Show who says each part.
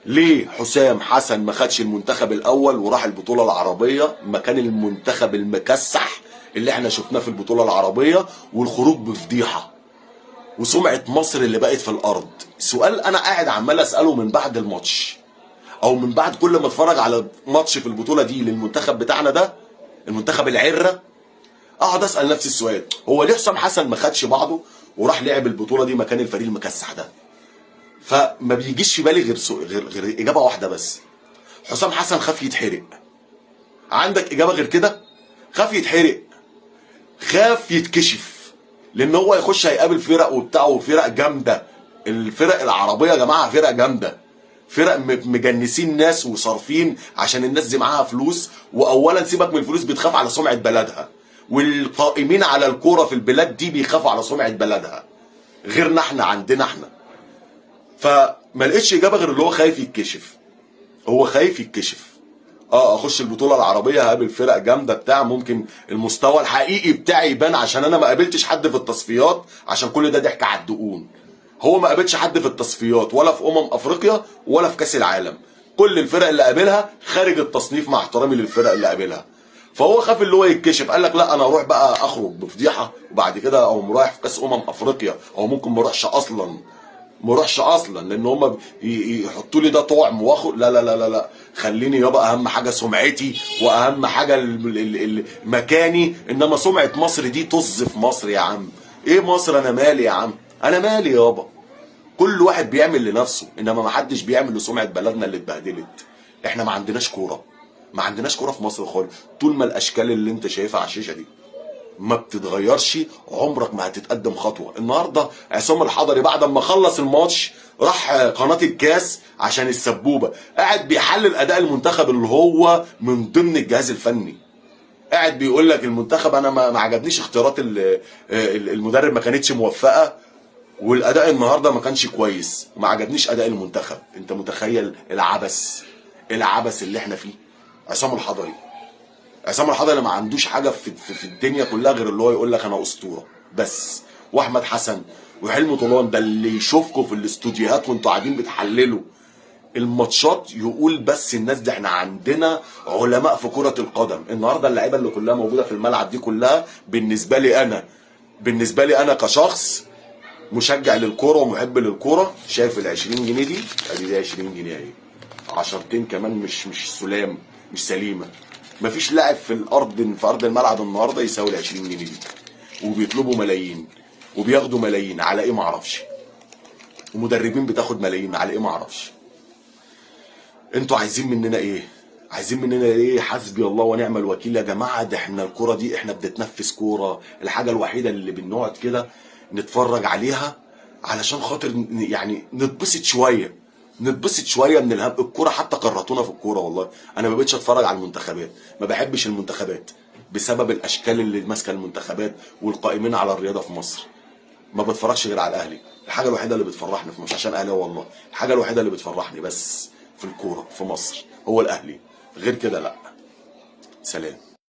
Speaker 1: ليه حسام حسن ما خدش المنتخب الاول وراح البطوله العربيه مكان المنتخب المكسح اللي احنا شفناه في البطوله العربيه، والخروج بفضيحه وسمعه مصر اللي بقت في الارض؟ سؤال انا قاعد عمال اساله من بعد الماتش، او من بعد كل ما اتفرج على ماتش في البطوله دي للمنتخب بتاعنا ده، المنتخب العره، اقعد اسال نفسي السؤال: هو ليه حسام حسن ما خدش بعضه وراح لعب البطوله دي مكان الفريق المكسح ده؟ فما بيجيش في بالي غير اجابه واحده بس: حسام حسن خاف يتحرق. عندك اجابه غير كده؟ خاف يتحرق، خاف يتكشف، لان هو يخش هيقابل فرق وبتاع، وفرق جامده. الفرق العربيه يا جماعه فرق جامده، فرق مجنسين ناس وصارفين عشان الناس دي معاها فلوس. واولا سيبك من الفلوس، بتخاف على سمعه بلدها، والقائمين على الكوره في البلاد دي بيخافوا على سمعه بلدها، غيرنا احنا عندنا احنا. فما لقيتش اجابه غير اللي هو خايف يتكشف. هو خايف يتكشف. اخش البطوله العربيه هقابل فرق جامده بتاع، ممكن المستوى الحقيقي بتاعي يبان عشان انا ما قابلتش حد في التصفيات، عشان كل ده ضحك على الدقون. هو ما قابلش حد في التصفيات ولا في افريقيا ولا في كاس العالم. كل الفرق اللي قابلها خارج التصنيف مع احترامي للفرق اللي قابلها. فهو خاف اللي هو يتكشف، قال لك لا انا اروح بقى اخرج بفضيحه وبعد كده اقوم رايح في كاس افريقيا، او ممكن ما اروحش اصلا، لان هم يحطوا لي ده طعم واخد. لا لا لا لا لا، خليني يابا اهم حاجه سمعتي، واهم حاجه مكاني. انما سمعه مصر دي طز في مصر يا عم. ايه مصر؟ انا مالي يا عم، انا مالي يابا. كل واحد بيعمل لنفسه، انما ما حدش بيعمل لسمعه بلدنا اللي اتبهدلت. احنا ما عندناش كوره، ما عندناش كوره في مصر خالص. طول ما الاشكال اللي انت شايفها على الشاشه دي ما بتتغيرش، عمرك ما هتتقدم خطوه. النهارده عصام الحضري بعد ما خلص الماتش راح قناه الكاس عشان السبوبه، قاعد بيحلل اداء المنتخب اللي هو من ضمن الجهاز الفني. قاعد بيقول لك المنتخب انا ما عجبنيش اختيارات المدرب، ما كانتش موفقه، والاداء النهارده ما كانش كويس، وما عجبنيش اداء المنتخب. انت متخيل العبث اللي احنا فيه؟ عصام الحضري ما عندوش حاجه في الدنيا كلها غير اللي هو يقول لك انا اسطوره بس. واحمد حسن وحلمي طولان ده اللي يشوفكم في الاستوديوهات وانتوا قاعدين بتحللوا الماتشات يقول بس الناس دي احنا عندنا علماء في كره القدم. النهارده اللعيبه اللي كلها موجوده في الملعب دي كلها بالنسبه لي انا كشخص مشجع للكوره ومحب للكوره، شايف ال 20 جنيه دي، ادي دي 20 جنيه اهي، 10 كمان مش سلام، مش سليمه. مفيش لاعب في ارض الملعب النهارده يساوي ال 20 جنيه دي، وبيطلبوا ملايين وبياخدوا ملايين على ايه معرفش، ومدربين بتاخد ملايين على ايه معرفش. انتوا عايزين مننا ايه؟ حسبي الله ونعم الوكيل يا جماعه. ده احنا الكوره دي احنا بنتنفس كوره، الحاجه الوحيده اللي بنقعد كده نتفرج عليها علشان خاطر يعني نتبسط شويه من الهم. الكوره حتى كرهتونا في الكوره والله. انا ما بقتش اتفرج على المنتخبات، ما بحبش المنتخبات بسبب الاشكال اللي ماسكه المنتخبات والقائمين على الرياضه في مصر. ما بتفرجش غير على الاهلي، الحاجه الوحيده اللي بتفرحني مش عشان اهلاوي والله، الحاجه الوحيده اللي بتفرحني بس في الكوره في مصر هو الاهلي، غير كده لا. سلام.